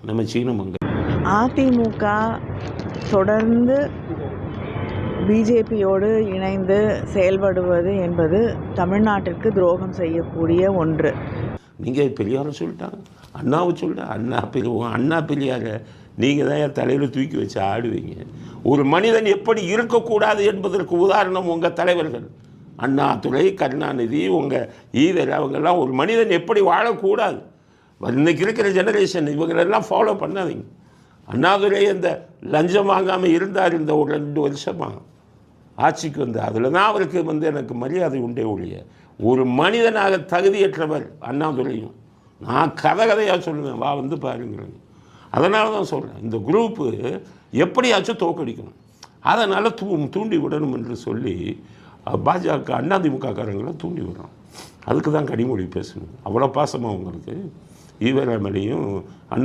நம்ம சீனமங்க அதிமுக தொடர்ந்து பிஜேபியோடு இணைந்து செயல்படுவது என்பது தமிழ்நாட்டிற்கு துரோகம் செய்யக்கூடிய ஒன்று. நீங்கள் பெரியாரை சொல்லிட்டாங்க, அண்ணாவை சொல்லிட்டேன். அண்ணா பெரியாரை நீங்கள் தான் என் தலையில் தூக்கி வச்சு ஆடுவீங்க. ஒரு மனிதன் எப்படி இருக்கக்கூடாது என்பதற்கு உதாரணம் உங்கள் தலைவர்கள் அண்ணாதுரை, கருணாநிதி, உங்கள் ஈதர், அவங்கெல்லாம் ஒரு மனிதன் எப்படி வாழக்கூடாது. இன்றைக்கி இருக்கிற ஜெனரேஷன் இவங்களெல்லாம் ஃபாலோ பண்ணாதீங்க. அண்ணாதுரை அந்த லஞ்சம் வாங்காமல் இருந்தார் இந்த ஒரு 2 வருஷமாக ஆட்சிக்கு வந்து. அதில் தான் அவருக்கு எனக்கு மரியாதை உண்டே ஒழிய ஒரு மனிதனாக தகுதியற்றவர் அண்ணாதுரையும். நான் கதையாக சொல்லுவேன், வா வந்து பாருங்கிறேன். அதனால தான் சொல்கிறேன், இந்த குரூப்பு எப்படியாச்சும் தோக்கடிக்கணும், அதனால் தூண்டி விடணும் என்று சொல்லி பாஜக அதிமுககாரங்களை தூண்டி விடுறோம். அதுக்கு தான் கனிமொழி பேசணும். அவ்வளோ பாசமாக அவங்களுக்கு ஈவராமலையும் அண்ணா